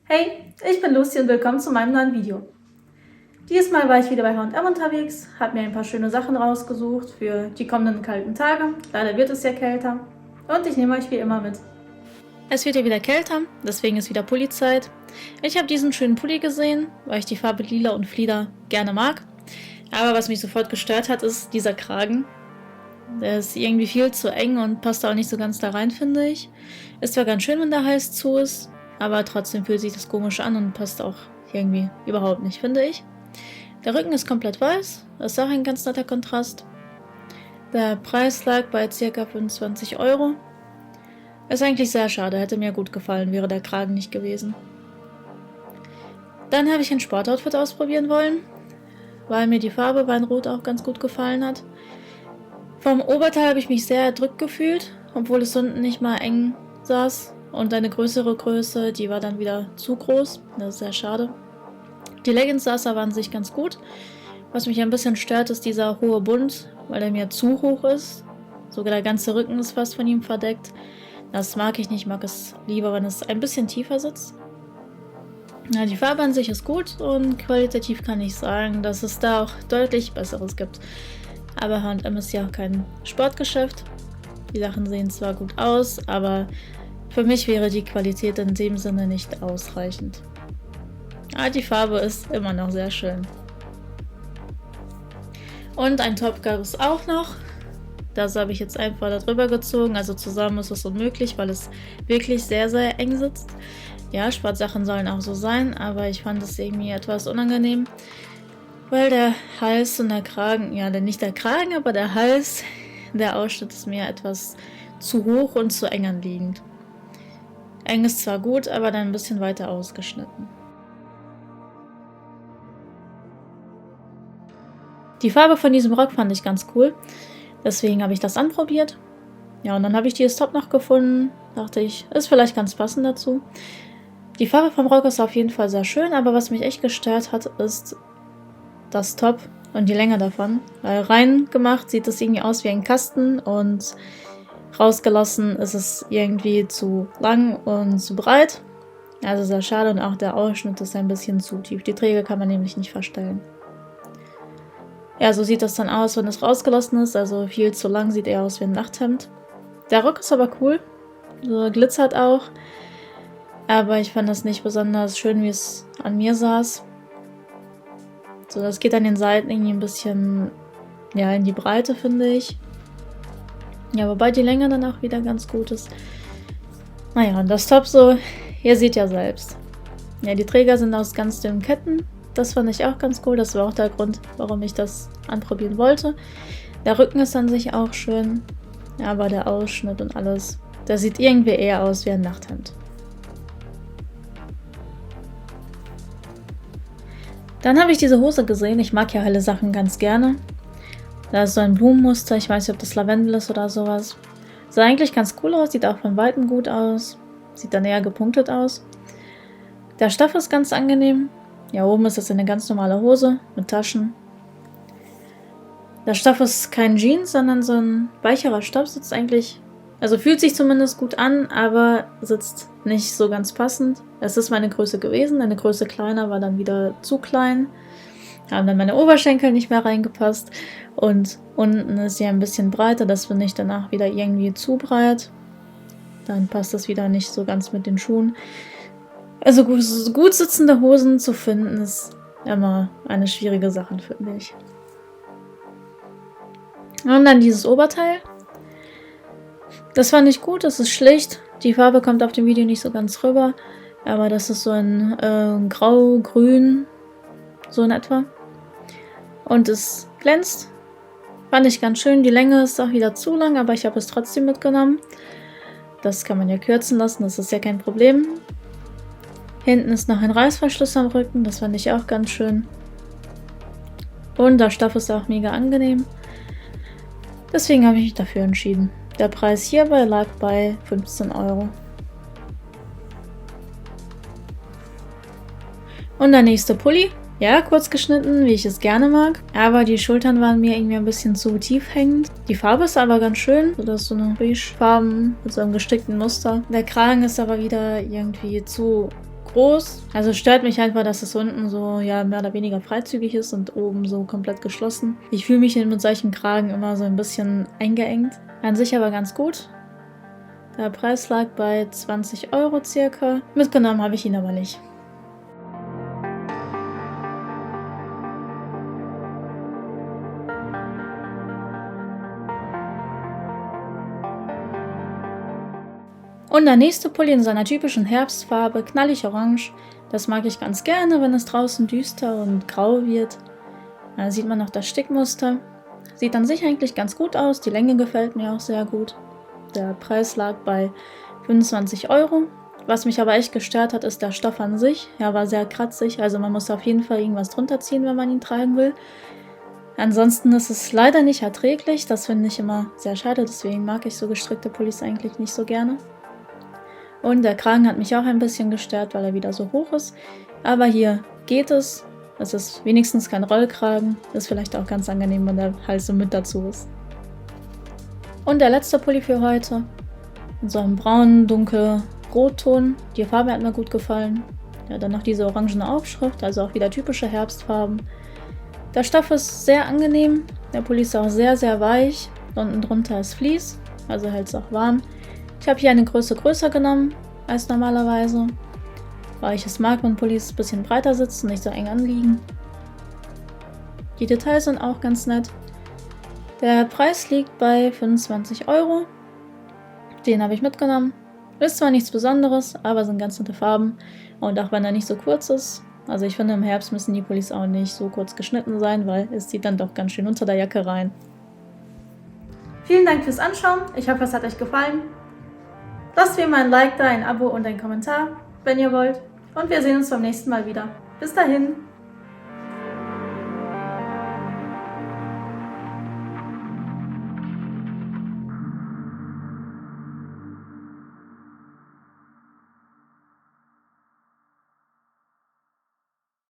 Hey, ich bin Lucy und willkommen zu meinem neuen Video. Diesmal war ich wieder bei H&M unterwegs, habe mir ein paar schöne Sachen rausgesucht für die kommenden kalten Tage. Leider wird es ja kälter und ich nehme euch wie immer mit. Es wird ja wieder kälter, deswegen ist wieder Pulli-Zeit. Ich habe diesen schönen Pulli gesehen, weil ich die Farbe Lila und Flieder gerne mag. Aber was mich sofort gestört hat, ist dieser Kragen. Der ist irgendwie viel zu eng und passt auch nicht so ganz da rein, finde ich. Ist zwar ganz schön, wenn der Hals zu ist, aber trotzdem fühlt sich das komisch an und passt auch irgendwie überhaupt nicht, finde ich. Der Rücken ist komplett weiß, das ist auch ein ganz netter Kontrast. Der Preis lag bei ca. 25 €. Ist eigentlich sehr schade, hätte mir gut gefallen, wäre der Kragen nicht gewesen. Dann habe ich ein Sportoutfit ausprobieren wollen, weil mir die Farbe Weinrot auch ganz gut gefallen hat. Vom Oberteil habe ich mich sehr erdrückt gefühlt, obwohl es unten nicht mal eng saß. Und eine größere Größe, die war dann wieder zu groß. Das ist sehr schade. Die Leggings saß aber an sich ganz gut. Was mich ein bisschen stört, ist dieser hohe Bund, weil der mir zu hoch ist. Sogar der ganze Rücken ist fast von ihm verdeckt. Das mag ich nicht. Ich mag es lieber, wenn es ein bisschen tiefer sitzt. Ja, die Farbe an sich ist gut und qualitativ kann ich sagen, dass es da auch deutlich Besseres gibt. Aber H&M ist ja auch kein Sportgeschäft. Die Sachen sehen zwar gut aus, aber für mich wäre die Qualität in dem Sinne nicht ausreichend. Aber die Farbe ist immer noch sehr schön. Und ein Top gab es auch noch. Das habe ich jetzt einfach darüber gezogen. Also zusammen ist es unmöglich, weil es wirklich sehr, sehr eng sitzt. Ja, Sportsachen sollen auch so sein, aber ich fand es irgendwie etwas unangenehm, weil der Hals und der Kragen, ja, nicht der Kragen, aber der Hals, der Ausschnitt ist mir etwas zu hoch und zu eng anliegend. Eng ist zwar gut, aber dann ein bisschen weiter ausgeschnitten. Die Farbe von diesem Rock fand ich ganz cool, deswegen habe ich das anprobiert. Ja, und dann habe ich dieses Top noch gefunden, dachte ich, ist vielleicht ganz passend dazu. Die Farbe vom Rock ist auf jeden Fall sehr schön, aber was mich echt gestört hat, ist das Top und die Länge davon. Weil rein gemacht sieht es irgendwie aus wie ein Kasten und rausgelassen ist es irgendwie zu lang und zu breit. Also sehr schade und auch der Ausschnitt ist ein bisschen zu tief. Die Träger kann man nämlich nicht verstellen. Ja, so sieht das dann aus, wenn es rausgelassen ist. Also viel zu lang, sieht eher aus wie ein Nachthemd. Der Rock ist aber cool. So glitzert auch. Aber ich fand das nicht besonders schön, wie es an mir saß. So, das geht an den Seiten irgendwie ein bisschen, ja, in die Breite, finde ich. Ja, wobei die Länge dann auch wieder ganz gut ist. Naja, und das Top so, ihr seht ja selbst. Ja, die Träger sind aus ganz dünnen Ketten. Das fand ich auch ganz cool. Das war auch der Grund, warum ich das anprobieren wollte. Der Rücken ist an sich auch schön. Ja, aber der Ausschnitt und alles, das sieht irgendwie eher aus wie ein Nachthemd. Dann habe ich diese Hose gesehen. Ich mag ja helle Sachen ganz gerne. Da ist so ein Blumenmuster. Ich weiß nicht, ob das Lavendel ist oder sowas. Sah eigentlich ganz cool aus. Sieht auch von Weitem gut aus. Sieht dann eher gepunktet aus. Der Stoff ist ganz angenehm. Ja, oben ist es eine ganz normale Hose mit Taschen. Der Stoff ist kein Jeans, sondern so ein weicherer Stoff. Sitzt eigentlich, also fühlt sich zumindest gut an, aber sitzt nicht so ganz passend. Es ist meine Größe gewesen. Eine Größe kleiner war dann wieder zu klein. Haben dann meine Oberschenkel nicht mehr reingepasst. Und unten ist sie ein bisschen breiter. Das finde ich danach wieder irgendwie zu breit. Dann passt das wieder nicht so ganz mit den Schuhen. Also gut sitzende Hosen zu finden, ist immer eine schwierige Sache, finde ich. Und dann dieses Oberteil. Das fand ich gut, das ist schlicht. Die Farbe kommt auf dem Video nicht so ganz rüber. Aber das ist so ein grau-grün, so in etwa. Und es glänzt. Fand ich ganz schön. Die Länge ist auch wieder zu lang, aber ich habe es trotzdem mitgenommen. Das kann man ja kürzen lassen, das ist ja kein Problem. Hinten ist noch ein Reißverschluss am Rücken, das fand ich auch ganz schön. Und der Stoff ist auch mega angenehm. Deswegen habe ich mich dafür entschieden. Der Preis hierbei lag bei 15 €. Und der nächste Pulli. Ja, kurz geschnitten, wie ich es gerne mag. Aber die Schultern waren mir irgendwie ein bisschen zu tief hängend. Die Farbe ist aber ganz schön. Das ist so eine beigefarben mit so einem gestickten Muster. Der Kragen ist aber wieder irgendwie zu groß. Also stört mich einfach, dass es unten so ja mehr oder weniger freizügig ist und oben so komplett geschlossen. Ich fühle mich mit solchen Kragen immer so ein bisschen eingeengt. An sich aber ganz gut. Der Preis lag bei 20 € circa. Mitgenommen habe ich ihn aber nicht. Und der nächste Pulli in seiner typischen Herbstfarbe, knallig orange. Das mag ich ganz gerne, wenn es draußen düster und grau wird. Da sieht man noch das Stickmuster. Sieht an sich eigentlich ganz gut aus, die Länge gefällt mir auch sehr gut. Der Preis lag bei 25 €. Was mich aber echt gestört hat, ist der Stoff an sich. Er war sehr kratzig, also man muss auf jeden Fall irgendwas drunter ziehen, wenn man ihn tragen will. Ansonsten ist es leider nicht erträglich, das finde ich immer sehr schade, deswegen mag ich so gestrickte Pullis eigentlich nicht so gerne. Und der Kragen hat mich auch ein bisschen gestört, weil er wieder so hoch ist. Aber hier geht es. Es ist wenigstens kein Rollkragen. Ist vielleicht auch ganz angenehm, wenn der Hals so mit dazu ist. Und der letzte Pulli für heute. In so einem braunen, dunkel Rotton. Die Farbe hat mir gut gefallen. Ja, dann noch diese orangene Aufschrift, also auch wieder typische Herbstfarben. Der Stoff ist sehr angenehm. Der Pulli ist auch sehr, sehr weich. Unten drunter ist Vlies, also hält es auch warm. Ich habe hier eine Größe größer genommen als normalerweise, weil ich es mag, wenn Pullis ein bisschen breiter sitzen, nicht so eng anliegen. Die Details sind auch ganz nett. Der Preis liegt bei 25 €. Den habe ich mitgenommen. Ist zwar nichts Besonderes, aber sind ganz nette Farben. Und auch wenn er nicht so kurz ist, also ich finde im Herbst müssen die Pullis auch nicht so kurz geschnitten sein, weil es zieht dann doch ganz schön unter der Jacke rein. Vielen Dank fürs Anschauen. Ich hoffe, es hat euch gefallen. Lasst mir mal ein Like da, ein Abo und ein Kommentar, wenn ihr wollt. Und wir sehen uns beim nächsten Mal wieder. Bis dahin.